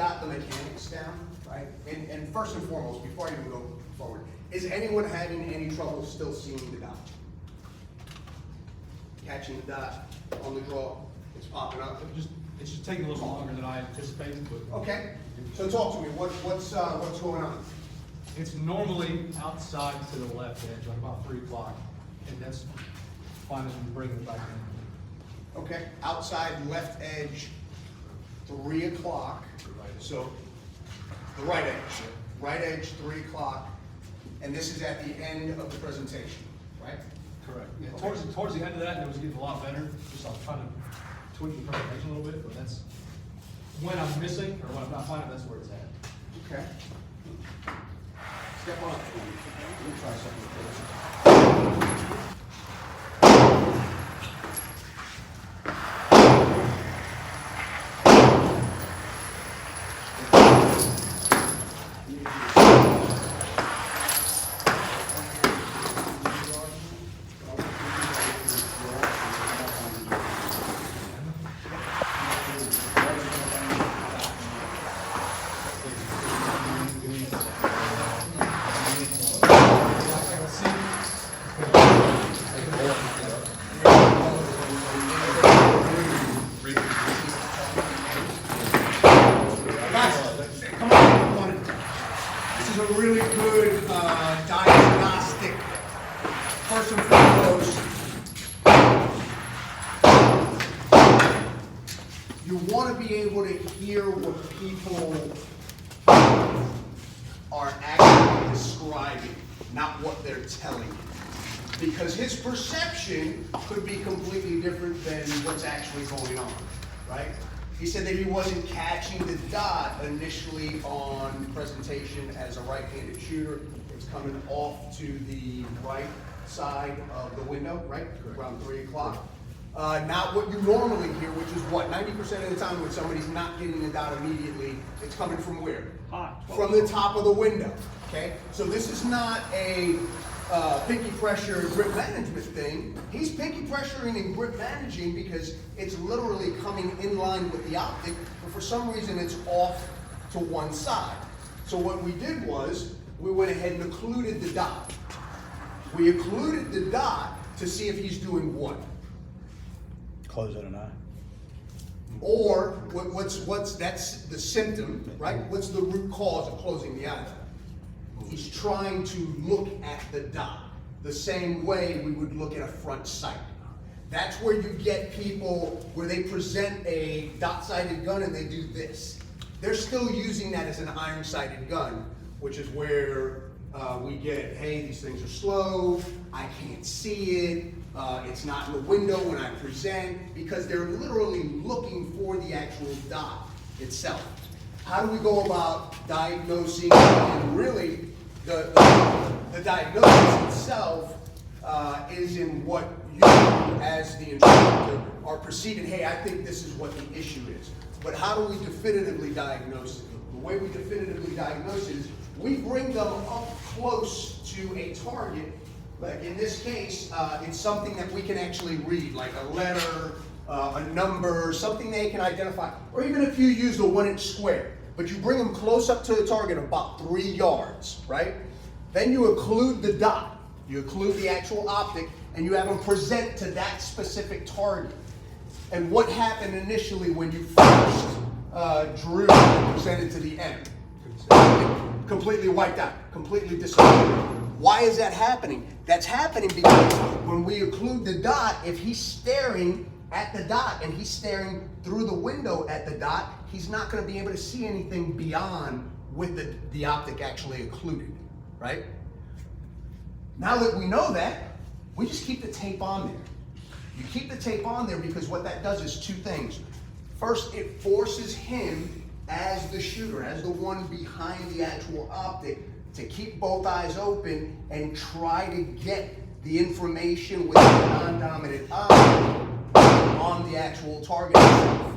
got the mechanics down, right? And first and foremost, before I even go forward, is anyone having any trouble still seeing the dot? Catching the dot on the draw, it's popping up. It's just taking a little longer than I anticipated, but. Okay, so talk to me, what's going on? It's normally outside to the left edge, like about 3 o'clock, and that's fine as we bring it back in. Okay, outside left edge, 3 o'clock. So the right edge, 3 o'clock, and this is at the end of the presentation, right? Correct. Yeah, Okay. towards the end of that, it was getting a lot better. Just I was trying to tweak the presentation a little bit, but that's when I'm missing or when I'm not finding, that's where it's at. Okay. Step on up. Let me try something first. A really good diagnostic. First and foremost, you want to be able to hear what people are actually describing, not what they're telling you. Because his perception could be completely different than what's actually going on, right? He said that he wasn't catching the dot initially on presentation as a right-handed shooter. It's coming off to the right side of the window, right? Around 3 o'clock. Not what you normally hear, which is what? 90% of the time when somebody's not getting the dot immediately, it's coming from where? From the top of the window, okay? So this is not a pinky pressure grip management thing. He's pinky pressuring and grip managing because it's literally coming in line with the optic, but for some reason it's off to one side. So what we did was, we went ahead and occluded the dot. We occluded the dot to see if he's doing what? Closing an eye. Or what's that's the symptom, right? What's the root cause of closing the eye? He's trying to look at the dot the same way we would look at a front sight. That's where you get people where they present a dot-sighted gun and they do this. They're still using that as an iron-sighted gun, which is where we get, hey, these things are slow, I can't see it, it's not in the window when I present, because they're literally looking for the actual dot itself. How do we go about diagnosing, and really the diagnosis itself is in what you as the instructor are perceiving, hey, I think this is what the issue is. But how do we definitively diagnose it? The way we definitively diagnose it is we bring them up close to a target. Like in this case, it's something that we can actually read, like a letter, a number, something they can identify, or even if you use the 1-inch square. But you bring them close up to the target, about 3 yards, right? Then you occlude the dot. You occlude the actual optic, and you have them present to that specific target. And what happened initially when you first drew and presented to the end? Completely wiped out, completely disappeared. Why is that happening? That's happening because when we occlude the dot, if he's staring at the dot and he's staring through the window at the dot, he's not going to be able to see anything beyond with the optic actually occluded, right? Now that we know that, we just keep the tape on there. You keep the tape on there because what that does is 2 things. First, it forces him as the shooter, as the one behind the actual optic, to keep both eyes open and try to get the information with the non-dominant eye on the actual target itself.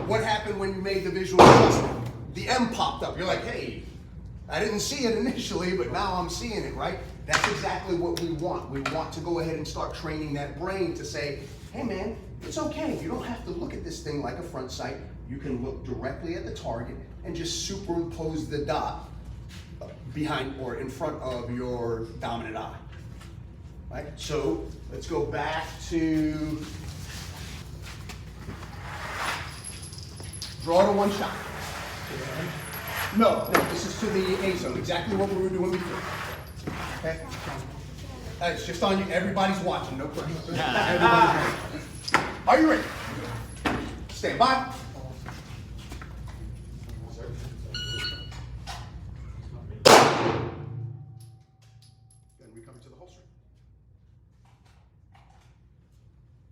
What happened when you made the visual adjustment? The M popped up. You're like, hey, I didn't see it initially, but now I'm seeing it, right? That's exactly what we want. We want to go ahead and start training that brain to say, hey man, it's okay. You don't have to look at this thing like a front sight. you can look directly at the target and just superimpose the dot behind or in front of your dominant eye. Right? So let's go back to draw to one shot. No, this is to the A zone, exactly what we were doing before. Okay? It's just on you, everybody's watching, no pressure. Everybody's watching. Are you ready? Stand by. Then recover to the holster.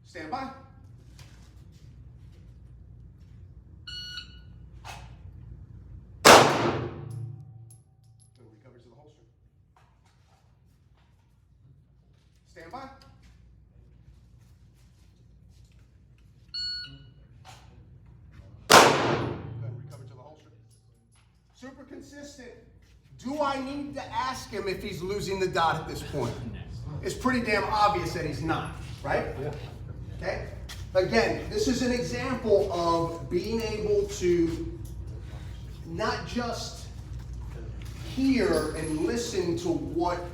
Stand by. Then recover to the holster. Stand by. Then recover to the holster. Super consistent. Do I need to ask him if he's losing the dot at this point? It's pretty damn obvious that he's not, right? Yeah. Okay? Again, this is an example of being able to not just hear and listen to what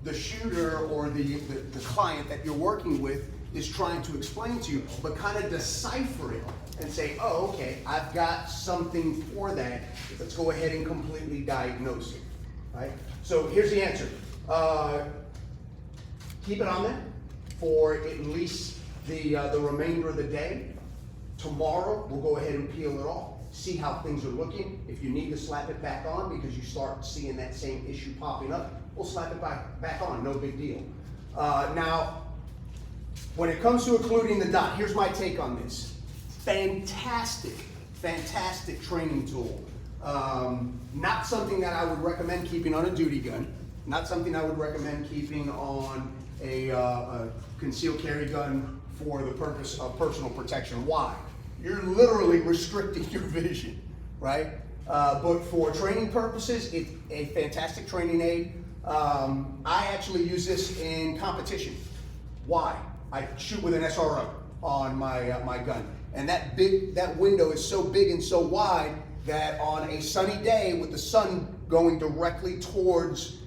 the shooter or the client that you're working with is trying to explain to you, but kind of decipher it and say, oh, okay, I've got something for that. Let's go ahead and completely diagnose it, right? So here's the answer. Keep it on there for at least the remainder of the day. Tomorrow, we'll go ahead and peel it off, see how things are looking. If you need to slap it back on because you start seeing that same issue popping up, we'll slap it back on, no big deal. Now, when it comes to occluding the dot, here's my take on this. Fantastic, fantastic training tool. Not something that I would recommend keeping on a duty gun. Not something I would recommend keeping on a concealed carry gun for the purpose of personal protection. Why? You're literally restricting your vision, right? But for training purposes, it's a fantastic training aid. I actually use this in competition. Why? I shoot with an SRO on my gun, and that window is so big and so wide that on a sunny day with the sun going directly towards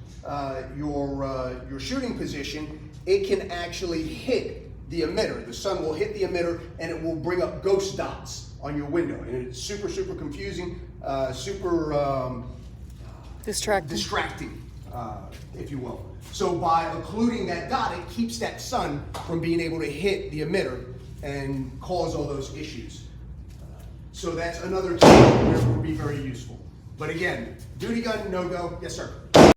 your shooting position, it can actually hit the emitter. The sun will hit the emitter and it will bring up ghost dots on your window. And it's super, super confusing, super distracting, if you will. So by occluding that dot, it keeps that sun from being able to hit the emitter and cause all those issues. So that's another tool that will be very useful. But again, duty gun, no go. Yes, sir.